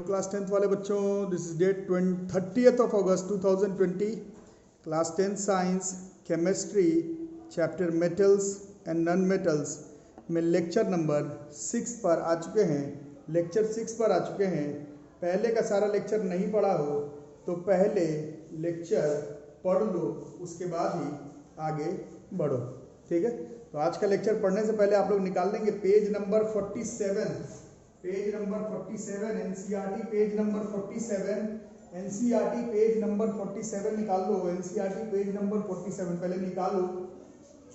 Class 10th वाले बच्चों, this is date 30th of August 2020, class 10 science chemistry chapter metals and non metals में lecture number 6 पर आ चुके हैं। लेक्चर 6 पर आ चुके हैं। पहले का सारा लेक्चर नहीं पढ़ा हो तो पहले लेक्चर पढ़ लो, उसके बाद ही आगे बढ़ो, ठीक है। तो आज का लेक्चर पढ़ने से पहले आप लोग निकाल लेंगे page number 47, page number 47 NCERT page number 47, NCERT page number 47 निकाल लो। एनसीईआरटी पेज नंबर 47 पहले निकालो,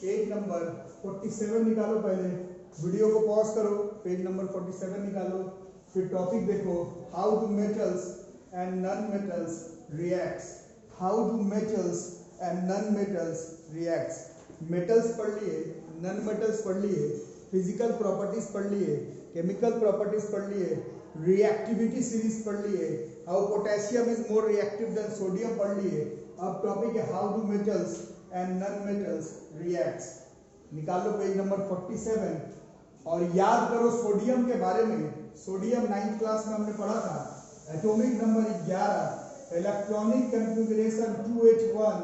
पेज नंबर 47 निकालो। पहले वीडियो को पॉज करो, पेज नंबर 47 निकालो, फिर टॉपिक देखो, how do metals and non metals reacts. How do metals and non metals reacts. Metals पढ़ लिए, नॉन मेटल्स पढ़ लिए, फिजिकल प्रॉपर्टीज पढ़ लिए, केमिकल प्रॉपर्टीज पढ़ लिए, रिएक्टिविटी सीरीज पढ़ लिए, how potassium is more reactive than sodium पढ़ लिए। अब टॉपिक है how do metals and non metals reacts. निकाल लो पेज नंबर 47 और याद करो सोडियम के बारे में। सोडियम 9th क्लास में हमने पढ़ा था, atomic number 11, electronic configuration 281,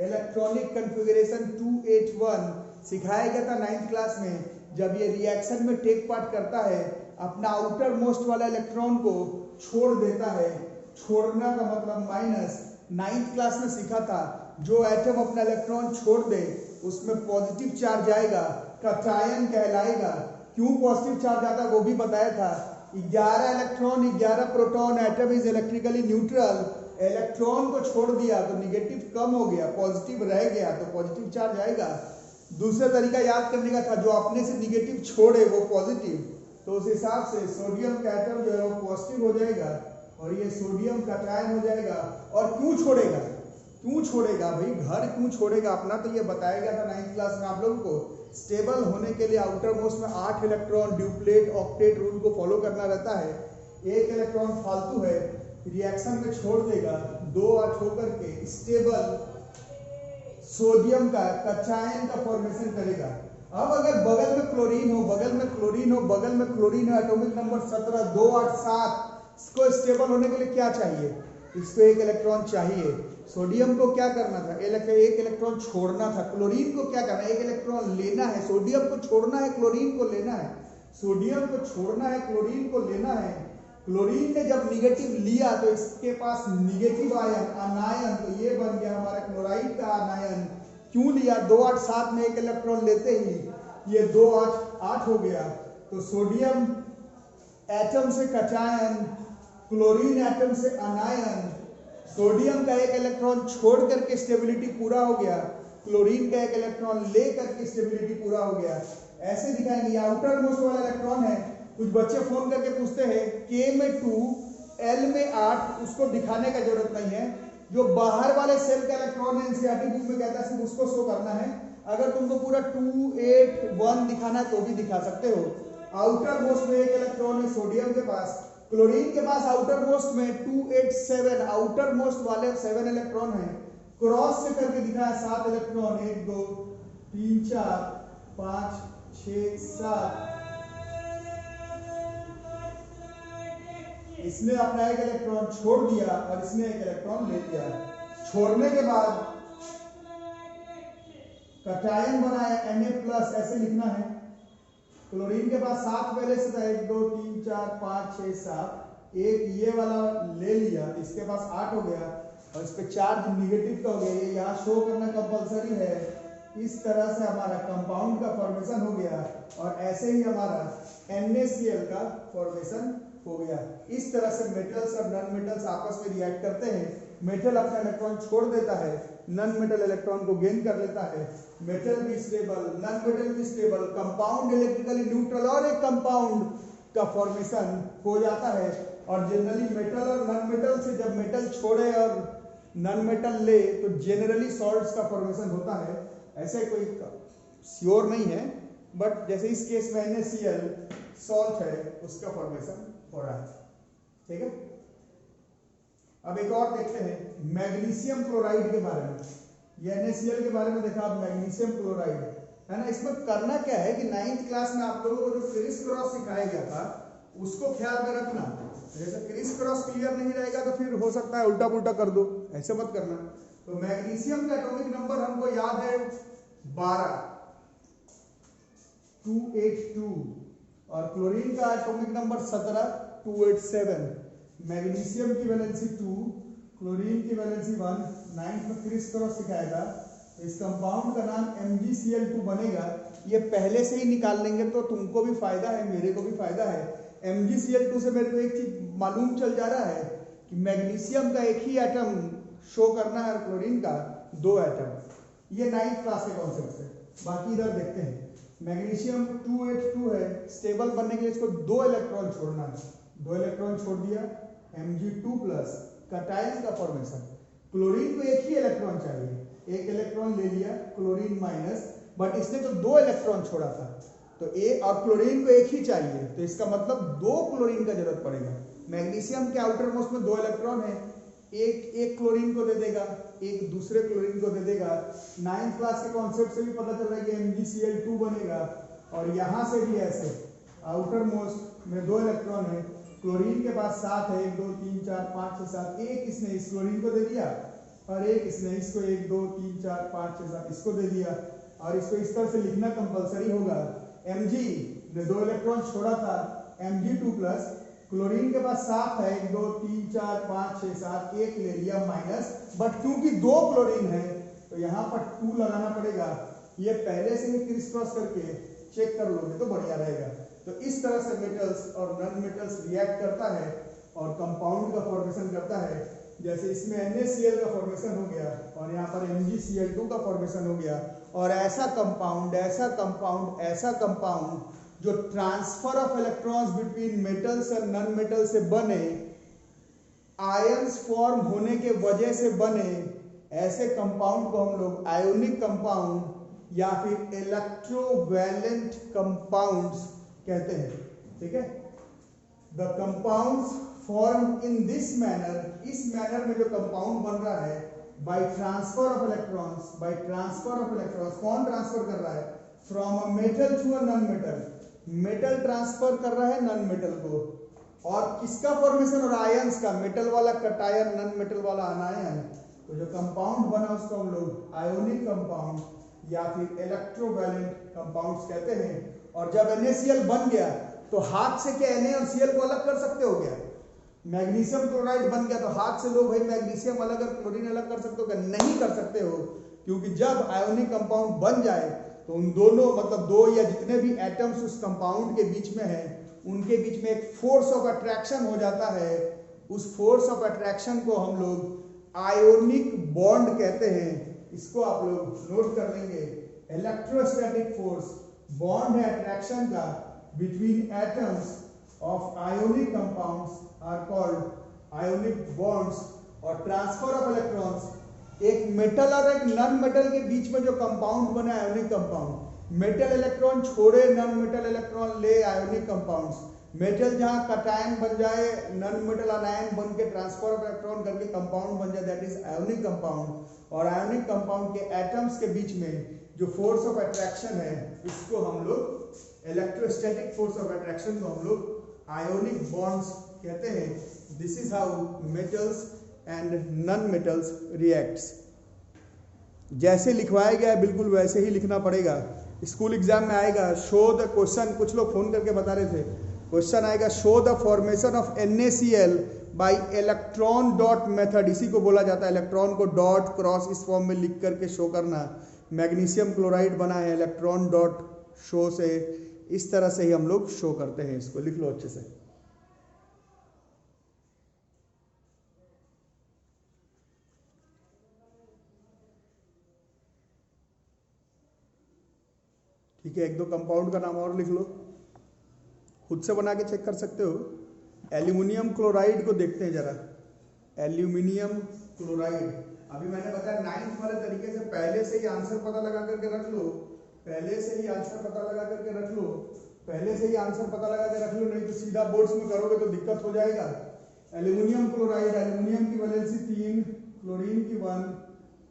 electronic configuration 281 सिखाया गया था 9th क्लास में। जब ये रिएक्शन में टेक पार्ट करता है, अपना आउटर मोस्ट वाला इलेक्ट्रॉन को छोड़ देता है। छोड़ना का मतलब माइनस। 9th क्लास में सीखा था, जो एटम अपना इलेक्ट्रॉन छोड़ दे उसमें पॉजिटिव चार्ज आएगा, कटायन कहलाएगा। क्यों पॉजिटिव चार्ज आता है वो भी बताया था। 11 electron 11 proton, atom is electrically neutral. Electron को छोड़ दिया तो निगेटिव कम हो गया, पॉजिटिव रह गया तो पॉजिटिव चार्ज आएगा। दूसरा तरीका याद करने का था, जो अपने से निगेटिव छोड़े वो पॉजिटिव, तो उस हिसाब से सोडियम का एटम जो है वो पॉजिटिव हो जाएगा और ये सोडियम कटायन हो जाएगा। और क्यों छोड़ेगा, क्यों छोड़ेगा भाई, घर क्यों छोड़ेगा अपना, तो ये बताया गया था 9th क्लास में आप लोगों को। स्टेबल होने के लिए आउटर मोस्ट में 8 इलेक्ट्रॉन ड्यूप्लेट ऑक्टेट रूल को फॉलो करना रहता है। एक इलेक्ट्रॉन फालतू है, रिएक्शन में छोड़ देगा, 2 8 होकर के स्टेबल सोडियम का कटायन का फॉर्मेशन करेगा। अब अगर बगल में क्लोरीन हो, बगल में क्लोरीन हो, बगल में क्लोरीन है, एटॉमिक नंबर 17, 2 8 7, इसको स्टेबल होने के लिए क्या चाहिए, इसको एक इलेक्ट्रॉन चाहिए। सोडियम को क्या करना था, एक इलेक्ट्रॉन छोड़ना था। क्लोरीन को क्या करना है, एक इलेक्ट्रॉन लेना है। सोडियम को छोड़ना है, क्लोरीन को लेना है। सोडियम को छोड़ना है, क्लोरीन को लेना है। क्लोरीन ने जब निगेटिव लिया तो इसके पास निगेटिव आयन अनायन, तो ये बन गया हमारा क्लोराइड का अनायन। क्यों लिया, 2 8 7 में एक इलेक्ट्रॉन लेते ही ये 2 8 8 हो गया। तो सोडियम एटम से कटायन, क्लोरीन एटम से अनायन। सोडियम का एक इलेक्ट्रॉन छोड़ करके स्टेबिलिटी पूरा हो गया, क्लोरीन का एक इलेक्ट्रॉन ले करके स्टेबिलिटी पूरा हो गया। ऐसे दिखाएंगे। ये आउटर मोस्ट वाला इलेक्ट्रॉन है। कुछ बच्चे फोन करके पूछते हैं K में 2, L में 8, उसको दिखाने का जरूरत नहीं है। जो बाहर वाले सेल का इलेक्ट्रॉन है, एनसीईआरटी बुक में कहता है सिर्फ उसको शो करना है। अगर तुमको पूरा 2 8 1 दिखाना है तो भी दिखा सकते हो। आउटर मोस्ट में एक इलेक्ट्रॉन है सोडियम के पास, क्लोरीन के पास आउटर मोस्ट में 2 8 7, आउटर मोस्ट वाले 7 इलेक्ट्रॉन है। क्रॉस से करके दिखाया 7 इलेक्ट्रॉन, 1 2 3 4 5 6 7। इसने अपना एक इलेक्ट्रॉन छोड़ दिया और इसने एक इलेक्ट्रॉन ले लिया। छोड़ने के बाद कटायन बनाया Na+, ऐसे लिखना है। क्लोरीन के पास 7 पहले से था, 1 2 3 4 5 6 7, एक ये वाला ले लिया, इसके पास 8 हो गया और इस पे चार्ज निगेटिव का हो गया। ये यहाँ शो करना कंपलसरी है। इस तरह से हमारा कंपाउंड का फॉर्मेशन हो गया और ऐसे ही हमारा NaCl का फॉर्मेशन हो गया। इस तरह से मेटल्स और नॉन मेटल्स आपस में रिएक्ट करते हैं। मेटल अपना इलेक्ट्रॉन छोड़ देता है, नॉन मेटल इलेक्ट्रॉन को गेन कर लेता है। मेटल भी स्टेबल, नॉन मेटल भी स्टेबल, कंपाउंड इलेक्ट्रिकली न्यूट्रल और एक कंपाउंड का फॉर्मेशन हो जाता है। और जनरली मेटल और नॉन मेटल से जब मेटल छोड़े और नॉन मेटल ले तो जनरली सॉल्ट्स का फॉर्मेशन होता है। ऐसे कोई श्योर नहीं है, बट जैसे इस केस में NaCl सॉल्ट है, उसका फॉर्मेशन हो रहा है, ठीक है। अब एक और देखते हैं मैग्नीशियम क्लोराइड के बारे में। ये NaCl के बारे में देखा, अब मैग्नीशियम क्लोराइड है ना। इसमें करना क्या है कि 9th क्लास में आप लोगों को जो क्रिस क्रॉस सिखाया गया था उसको ख्याल में रखना। जैसे क्रिस क्रॉस क्लियर नहीं रहेगा तो फिर हो सकता है उल्टा पुल्टा कर दो, ऐसे मत करना। तो मैग्नीशियम का एटॉमिक नंबर हमको याद है 12 282 और क्लोरीन का एटॉमिक नंबर 17 287। मैग्नीशियम की वैलेंसी 2, क्लोरीन की वैलेंसी 1। 9th में क्रिस क्रॉस सिखाएगा। इस कंपाउंड का नाम MgCl2 बनेगा। ये पहले से ही निकाल लेंगे तो तुमको भी फायदा है, मेरे को भी फायदा है। MgCl2 से मेरे को एक चीज मालूम चल जा रहा है कि मैग्नीशियम का एक ही एटम शो करना है और क्लोरीन का 2 एटम। ये 9th क्लास के कॉन्सेप्ट है। बाकी इधर देखते हैं। मैग्नीशियम 282 है, स्टेबल बनने के लिए इसको 2 इलेक्ट्रॉन छोड़ना है। 2 इलेक्ट्रॉन छोड़ दिया, Mg2+ कटायन का फॉर्मेशन। क्लोरीन को एक ही इलेक्ट्रॉन चाहिए, एक इलेक्ट्रॉन ले लिया, क्लोरीन माइनस, बट इसने तो 2 इलेक्ट्रॉन छोड़ा था तो और क्लोरीन को एक ही चाहिए, तो इसका मतलब 2 क्लोरीन का जरूरत पड़ेगा। मैग्नीशियम के आउटर मोस्ट में 2 इलेक्ट्रॉन है, एक क्लोरीन को दे देगा, एक दूसरे क्लोरीन को दे देगा। 9th क्लास के कॉन्सेप्ट से भी पता चल रहा है कि MgCl2 बनेगा। और यहां से भी ऐसे आउटर मोस्ट में 2 इलेक्ट्रॉन है, क्लोरीन के पास 7 है, 1 2 3 4 5 6 7। एक इसने इस क्लोरीन को दे दिया और एक इसने इसको 1 2 3 4 5 6 7 इसको दे दिया। और इसको इस तरह से लिखना कंपलसरी होगा। Mg ने 2 इलेक्ट्रॉन छोड़ा था, Mg2+, क्लोरीन के पास 7 है, 1 2 3 4 5 6 7, एक ले लिया माइनस, बट क्योंकि 2 क्लोरीन है तो यहाँ पर 2 लगाना पड़ेगा। ये पहले से ही क्रिस क्रॉस करके चेक कर लोगे तो बढ़िया रहेगा। तो इस तरह से मेटल्स और नॉन मेटल्स रिएक्ट करता है और कंपाउंड का फॉर्मेशन करता है। जैसे इसमें NaCl का फॉर्मेशन हो गया और यहाँ पर MgCl2 का फॉर्मेशन हो गया। और ऐसा कंपाउंड जो transfer of electrons between metals और नॉन मेटल से बने, आयंस फॉर्म होने के वजह से बने, ऐसे कंपाउंड को हम लोग आयोनिक कंपाउंड या फिर इलेक्ट्रोवैलेंट कंपाउंड्स कहते हैं। ठीक है, the compounds form in this manner, इस मैनर में जो कंपाउंड बन रहा है बाय ट्रांसफर ऑफ इलेक्ट्रॉन्स, कौन ट्रांसफर कर रहा है? From a metal to a non metal, metal transfer कर रहा है नॉन मेटल को। और किसका फॉर्मेशन और आयंस का, मेटल वाला कटायन, नॉन मेटल वाला अनायन। तो जो कंपाउंड बना उसको हम लोग आयोनिक कंपाउंड या फिर इलेक्ट्रोवैलेंट कंपाउंड्स कहते हैं। और जब NaCl बन गया तो हाथ से क्या Na और Cl को अलग कर सकते हो क्या? मैग्नीशियम क्लोराइड बन गया तो हाथ से लो भाई मैग्नीशियम अलग और क्लोरीन अलग कर सकते हो क्या? नहीं कर सकते हो, क्योंकि जब आयोनिक कंपाउंड बन जाए तो उन दोनों मतलब 2 या जितने भी एटम्स उस कंपाउंड के बीच में है, उनके बीच में एक फोर्स ऑफ अट्रैक्शन हो जाता है। उस फोर्स ऑफ अट्रैक्शन को हम लोग आयोनिक बॉन्ड कहते हैं। इसको आप लोग नोट कर लेंगे। इलेक्ट्रोस्टैटिक फोर्स बॉन्ड है अट्रैक्शन का between atoms of ionic compounds are called ionic bonds. और ट्रांसफर ऑफ इलेक्ट्रॉन्स, एक मेटल और एक नॉन मेटल के बीच में जो कंपाउंड बना आयोनिक कंपाउंड, मेटल इलेक्ट्रॉन छोड़े नॉन मेटल इलेक्ट्रॉन ले आयोनिक कंपाउंड्स। मेटल जहां कटायन बन जाए, नॉन मेटल अनायन बन के ट्रांसफर ऑफ इलेक्ट्रॉन करके कंपाउंड बन जाए, दैट इज आयोनिक कंपाउंड। और आयोनिक कंपाउंड के एटम्स के बीच में जो फोर्स ऑफ अट्रैक्शन है, इसको हम लोग इलेक्ट्रोस्टैटिक फोर्स ऑफ अट्रैक्शन को हम लोग आयोनिक बॉन्ड्स कहते हैं। This is how metals and non metals reacts. जैसे लिखवाया गया है बिल्कुल वैसे ही लिखना पड़ेगा। स्कूल एग्जाम में आएगा शो द क्वेश्चन, कुछ लोग फोन करके बता रहे थे, क्वेश्चन आएगा show the formation of NaCl bye electron dot method. इसी को बोला जाता है, इलेक्ट्रॉन को डॉट क्रॉस इस फॉर्म में लिख करके शो करना। मैग्नीशियम क्लोराइड बना है इलेक्ट्रॉन डॉट शो से, इस तरह से ही हम लोग शो करते हैं। इसको लिख लो अच्छे से। ठीक है, 1-2 कंपाउंड का नाम और लिख लो, खुद से बना के चेक कर सकते हो। एल्यूमिनियम क्लोराइड को देखते हैं जरा। एल्यूमिनियम क्लोराइड, अभी मैंने बताया 9th वाले तरीके से पहले से ही आंसर पता लगा करके रख लो, नहीं तो सीधा बोर्ड्स में करोगे तो दिक्कत हो जाएगा। एल्यूमिनियम क्लोराइड, एल्यूमिनियम की वैलेंसी 3, क्लोरीन की 1,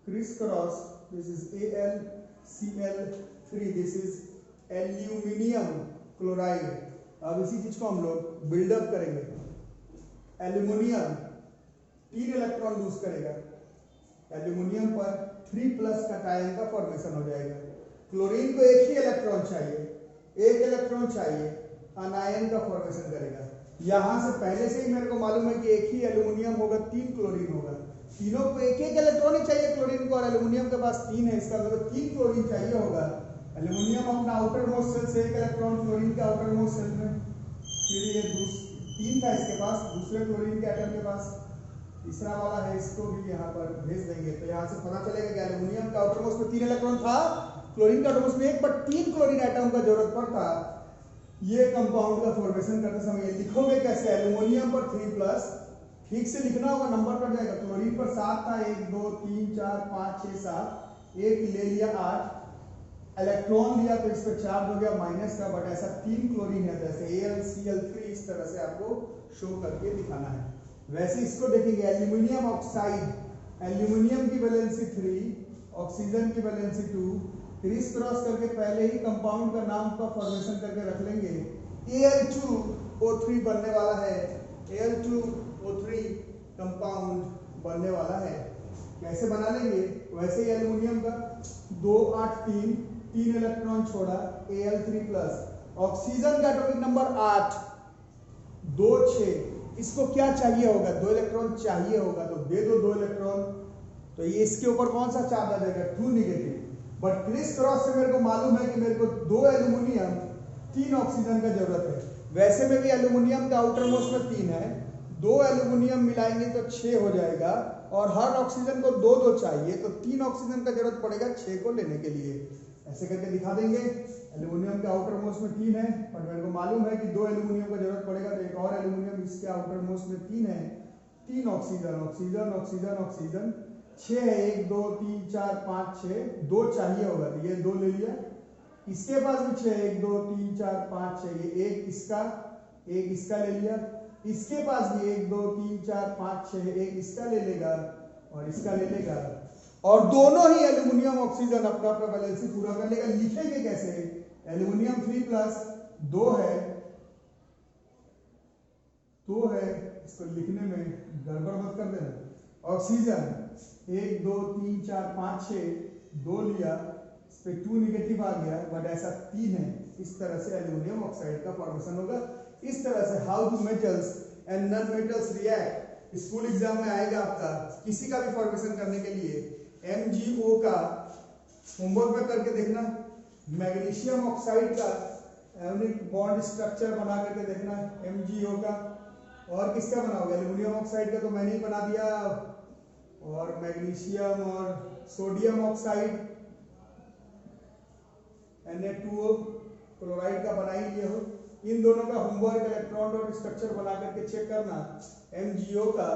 criss cross, this is AlCl3, this is aluminium chloride. अब इसी चीज को हम लोग बिल्डअप करेंगे। एल्यूमिनियम 3 इलेक्ट्रॉन लूज करेगा, एल्यूमिनियम पर 3+ कटायन का फॉर्मेशन हो जाएगा। क्लोरीन को एक ही इलेक्ट्रॉन चाहिए, एक इलेक्ट्रॉन चाहिए, अनायन का फॉर्मेशन करेगा। यहां से पहले से ही मेरे को मालूम है कि एक ही एल्यूमिनियम होगा, 3 क्लोरीन होगा, तीनों को एक एक इलेक्ट्रॉन ही चाहिए क्लोरीन को, और एल्यूमिनियम के पास 3 है, इसका मतलब 3 क्लोरीन चाहिए होगा। एल्यूमिनियम अपना आउटर मोस्ट सेल से एक इलेक्ट्रॉन क्लोरीन के आउटर मोस्ट सेल में, फिर ये 3 था इसके पास, दूसरे क्लोरीन के एटम के पास तीसरा वाला है, इसको भी यहाँ पर भेज देंगे। तो यहाँ से पता चलेगा कि एल्यूमिनियम का आउटर मोस्ट में 3 इलेक्ट्रॉन था, क्लोरीन का आउटर मोस्ट में 1, पर 3 क्लोरीन एटम का जरूरत पड़ता। ये कंपाउंड का फॉर्मेशन करते समय लिखोगे कैसे, एल्यूमिनियम पर 3+, ठीक से लिखना होगा, नंबर कट जाएगा। क्लोरीन पर 7 था, 1 2 3 4 5 6 7, एक ले लिया 8 इलेक्ट्रॉन लिया, तो इस पर चार्ज हो गया माइनस का, बट ऐसा 3 क्लोरीन है, जैसे AlCl3, इस तरह से आपको शो करके दिखाना है। वैसे इसको देखेंगे, एल्यूमिनियम ऑक्साइड, एल्यूमिनियम की वैलेंसी 3, ऑक्सीजन की वैलेंसी 2, क्रिस क्रॉस करके पहले ही कंपाउंड का नाम का फॉर्मेशन करके रख लेंगे। Al2O3 बनने वाला है, Al2O3 कंपाउंड बनने वाला है। कैसे बना लेंगे, वैसे ही एल्यूमिनियम का 2 8 3 इलेक्ट्रॉन छोड़ा, Al3+, ऑक्सीजन का एटॉमिक नंबर 8 2 6, इसको क्या चाहिए होगा, 2 इलेक्ट्रॉन चाहिए होगा, तो दे दो 2 इलेक्ट्रॉन, तो ये इसके ऊपर कौन सा चार्ज आ जाएगा, 2 नेगेटिव। बट क्रिस क्रॉस से मेरे को मालूम है कि मेरे को 2 एल्यूमिनियम 3 ऑक्सीजन का जरूरत है। वैसे में भी एल्यूमिनियम का आउटर मोस्ट में 3 है, 2 एल्यूमिनियम मिलाएंगे तो 6 हो जाएगा, और हर ऑक्सीजन को 2 2 चाहिए, तो 3 ऑक्सीजन का जरूरत पड़ेगा 6 को लेने के लिए। ऐसे करके दिखा देंगे। एल्यूमिनियम के आउटर मोस्ट में 3 है, और मेरे को मालूम है कि 2 एल्यूमिनियम का जरूरत पड़ेगा, तो एक और एल्यूमिनियम इसके आउटर मोस्ट में 3 है, 3 ऑक्सीजन ऑक्सीजन ऑक्सीजन ऑक्सीजन 6 है, 1 2 3 4 5 6, 2 चाहिए होगा, तो ये 2 ले लिया। इसके पास भी 6, 1 2 3 4 5 6, ये एक इसका ले लिया। इसके पास भी 1 2 3 4 5 6, एक इसका ले लेगा और इसका ले लेगा, और दोनों ही एल्यूमिनियम ऑक्सीजन अपना अपना वैलेंसी पूरा कर लेगा। लिखेंगे कैसे, एल्यूमिनियम 3+, 2 है, इसको लिखने में गड़बड़ मत कर देना। ऑक्सीजन 1 2 3 4 5 6, 2 लिया, इस पे 2 नेगेटिव आ गया, बट ऐसा 3 है। इस तरह से एल्यूमिनियम ऑक्साइड का फॉर्मेशन होगा। इस तरह से how do metals and non metals react school exam में आएगा आपका, किसी का भी फॉर्मेशन करने के लिए। MgO का होमवर्क में करके देखना, मैग्नीशियम ऑक्साइड का आयोनिक बॉन्ड स्ट्रक्चर बना करके देखना MgO का। और किसका बनाओगे, एल्यूमिनियम ऑक्साइड का तो मैंने ही बना दिया, और मैग्नीशियम और सोडियम ऑक्साइड Na2O क्लोराइड का बना ही लिए हो। इन दोनों का होमवर्क इलेक्ट्रॉन डॉट स्ट्रक्चर बना करके चेक करना, MgO का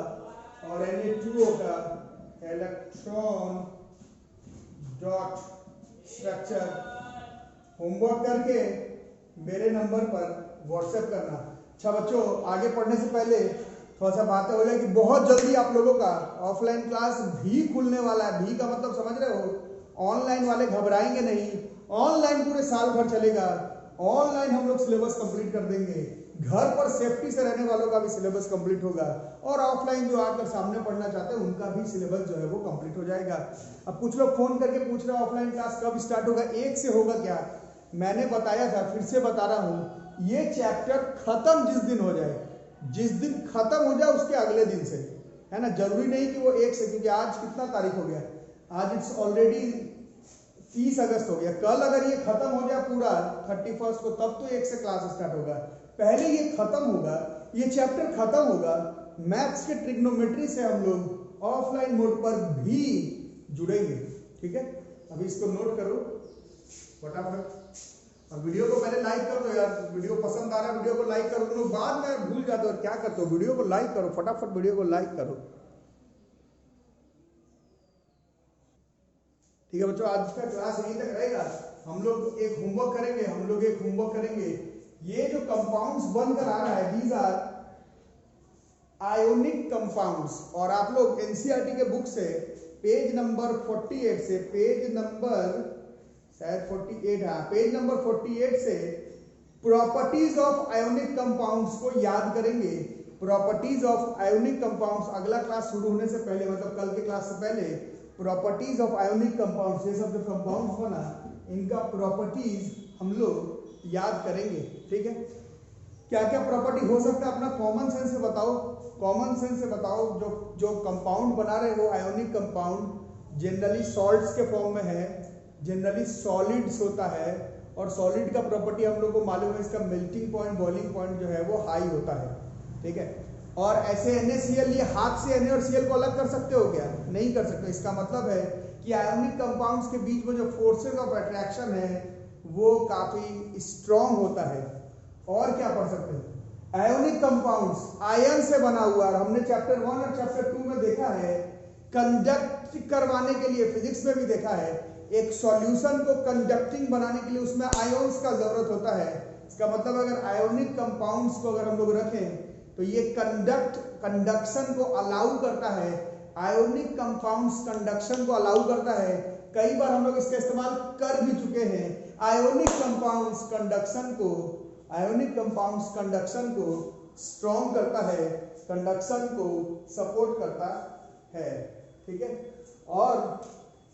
और Na2O का इलेक्ट्रॉन डॉट स्ट्रक्चर होमवर्क करके मेरे नंबर पर व्हाट्सएप करना। अच्छा बच्चों, आगे पढ़ने से पहले थोड़ा सा बातें हो जाए कि बहुत जल्दी आप लोगों का ऑफलाइन क्लास भी खुलने वाला है। भी का मतलब समझ रहे हो, ऑनलाइन वाले घबराएंगे नहीं, ऑनलाइन पूरे साल भर चलेगा। ऑनलाइन हम लोग सिलेबस कंप्लीट कर देंगे, घर पर सेफ्टी से रहने वालों का भी सिलेबस कंप्लीट होगा, और ऑफलाइन जो आकर सामने पढ़ना चाहते हैं उनका भी सिलेबस जो है वो कंप्लीट हो जाएगा। अब कुछ लोग फोन करके पूछ रहे हैं ऑफलाइन क्लास कब स्टार्ट होगा, 1 से होगा क्या? मैंने बताया था, फिर से बता रहा हूँ, ये चैप्टर खत्म जिस दिन हो जाए, जिस दिन खत्म हो जाए उसके अगले दिन से, है ना। जरूरी नहीं कि वो 1 से, क्योंकि आज कितना तारीख हो गया, आज इट्स ऑलरेडी 30 अगस्त हो गया। कल अगर ये खत्म हो जाए पूरा 31 को, तब तो 1 से क्लास स्टार्ट होगा। पहले ये खत्म होगा, ये चैप्टर खत्म होगा, मैथ्स के ट्रिग्नोमेट्री से हम लोग ऑफलाइन मोड पर भी जुड़ेंगे, ठीक है। अभी इसको नोट करो फटाफट, और वीडियो को पहले लाइक कर दो यार। वीडियो पसंद आ रहा है, वीडियो को लाइक करो। तुम लोग बाद में भूल जाते हो, क्या करते हो, वीडियो को लाइक करो फटाफट, वीडियो को लाइक करो, ठीक है बच्चों। आज का क्लास यहीं तक रहेगा। हम लोग एक होमवर्क करेंगे। ये जो कंपाउंड्स बनकर आ रहा है, दीज आर आयोनिक कंपाउंड्स, और आप लोग एनसीईआरटी के बुक से पेज नंबर 48 से पेज नंबर शायद 48, हाँ, पेज नंबर 48 से प्रॉपर्टीज ऑफ आयोनिक कंपाउंड्स को याद करेंगे। प्रॉपर्टीज ऑफ आयोनिक कंपाउंड्स, अगला क्लास शुरू होने से पहले मतलब कल के क्लास से पहले प्रॉपर्टीज ऑफ आयोनिक कंपाउंड्स, ये सब जो कंपाउंड्स बना इनका प्रॉपर्टीज हम लोग याद करेंगे। ठीक है, क्या क्या प्रॉपर्टी हो सकता है अपना कॉमन सेंस से बताओ, कॉमन सेंस से बताओ। जो कंपाउंड बना रहे हो आयोनिक कंपाउंड जनरली सॉल्ट्स के फॉर्म में है, जनरली सॉलिड्स होता है, और सॉलिड का प्रॉपर्टी हम लोग को मालूम है इसका मेल्टिंग पॉइंट बॉइलिंग पॉइंट जो है वो हाई होता है। ठीक है, और ऐसे NaCl ये हाथ से Na और Cl को अलग कर सकते हो क्या? नहीं कर सकते। इसका मतलब है कि आयोनिक कंपाउंड्स के बीच में जो फोर्सेस ऑफ अट्रैक्शन है वो काफी स्ट्रॉन्ग होता है। और क्या पढ़ सकते हैं, आयोनिक कंपाउंड्स आयन से बना हुआ, और हमने चैप्टर 1 और चैप्टर 2 में देखा है कंडक्ट करवाने के लिए, फिजिक्स में भी देखा है एक सॉल्यूशन को कंडक्टिंग बनाने के लिए उसमें आयोन्स का जरूरत होता है। इसका मतलब अगर आयोनिक कंपाउंड्स को अगर हम लोग रखें तो ये कंडक्शन को अलाउ करता है, आयोनिक कंपाउंड्स कंडक्शन को अलाउ करता है। कई बार हम लोग इसका इस्तेमाल कर भी चुके हैं। आयोनिक कंपाउंड्स कंडक्शन को स्ट्रॉन्ग करता है, कंडक्शन को सपोर्ट करता है। ठीक है, और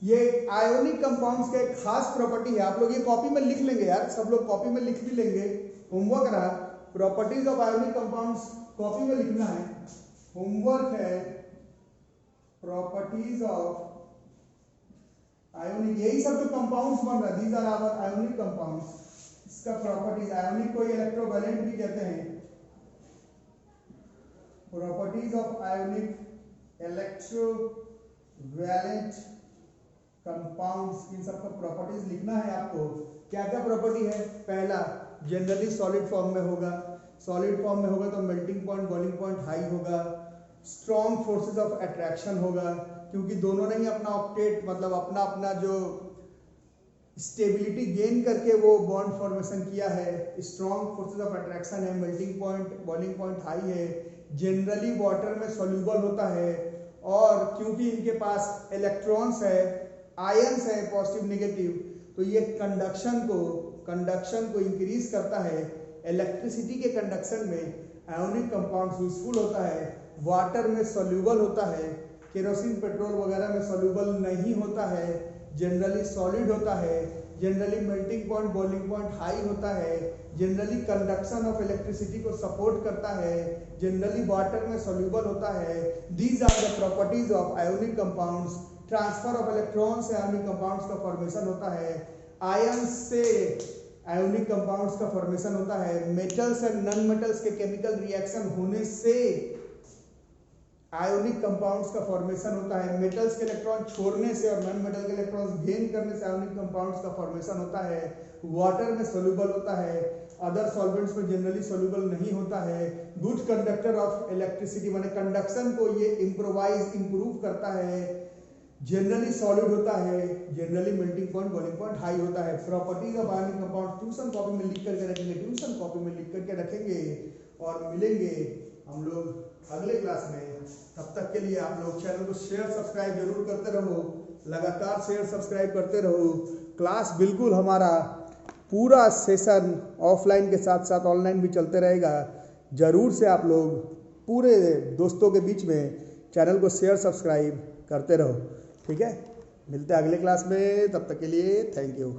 ये आयोनिक कंपाउंड्स का एक खास प्रॉपर्टी है, आप लोग ये कॉपी में लिख लेंगे यार, सब लोग कॉपी में लिख भी लेंगे, होमवर्क रहा। Properties of ionic compounds copy में लिखना है, होमवर्क है। प्रॉपर्टीज ऑफ आयोनिक, यही सब जो कंपाउंड्स बन रहा है these are our ionic compounds, इसका प्रॉपर्टीज, आयोनिक को इलेक्ट्रोवैलेंट भी कहते हैं। Properties of ionic electrovalent compounds, इन सब का प्रॉपर्टीज लिखना है आपको। क्या क्या प्रॉपर्टी है? पहला, जनरली सॉलिड फॉर्म में होगा, सॉलिड फॉर्म में होगा तो melting point boiling point high होगा, स्ट्रॉन्ग फोर्सेस ऑफ अट्रैक्शन होगा क्योंकि दोनों ने ही अपना ऑक्टेट मतलब अपना अपना जो स्टेबिलिटी गेन करके वो बॉन्ड फॉर्मेशन किया है। स्ट्रॉन्ग फोर्सेस ऑफ अट्रैक्शन है, melting point boiling point high है, जनरली वाटर में सॉल्यूबल होता है, और क्योंकि इनके पास इलेक्ट्रॉन्स है, आयंस है पॉजिटिव नेगेटिव, तो ये कंडक्शन को इंक्रीज करता है। इलेक्ट्रिसिटी के कंडक्शन में आयोनिक कंपाउंड्स यूजफुल होता है, वाटर में सॉल्यूबल होता है, केरोसिन पेट्रोल वगैरह में सॉल्यूबल नहीं होता है, जनरली सॉलिड होता है, generally melting point boiling point high होता है, जनरली कंडक्शन ऑफ इलेक्ट्रिसिटी को सपोर्ट करता है, जनरली वाटर में सॉल्यूबल होता है। These are the properties of ionic compounds. Transfer of electron से आयोनिक कंपाउंड्स का फॉर्मेशन होता है, आयंस से आयोनिक कंपाउंड्स का फॉर्मेशन होता है, मेटल्स एंड नॉन मेटल्स के केमिकल रिएक्शन होने से आयोनिक कंपाउंड्स का फॉर्मेशन होता है, मेटल्स के इलेक्ट्रॉन छोड़ने से और नॉन मेटल के इलेक्ट्रॉन्स गेन करने से आयोनिक कंपाउंड्स का फॉर्मेशन होता है, वाटर में सॉल्यूबल होता है, अदर सॉल्वेंट्स में जनरली सॉल्यूबल नहीं होता है, गुड कंडक्टर ऑफ इलेक्ट्रिसिटी माने कंडक्शन को ये इंप्रूव करता है, जनरली सॉलिड होता है, generally melting point boiling point high होता है। Properties of ionic compound tuition copy में लिख करके रखेंगे, ट्यूशन कॉपी में लिख करके रखेंगे और मिलेंगे हम लोग अगले क्लास में। तब तक के लिए आप लोग चैनल को शेयर सब्सक्राइब जरूर करते रहो, लगातार शेयर सब्सक्राइब करते रहो। क्लास बिल्कुल हमारा पूरा सेशन ऑफलाइन के साथ साथ ऑनलाइन भी चलते रहेगा। जरूर से आप लोग पूरे दोस्तों के बीच में चैनल को शेयर सब्सक्राइब करते रहो। ठीक है, मिलते हैं अगले क्लास में, तब तक के लिए थैंक यू।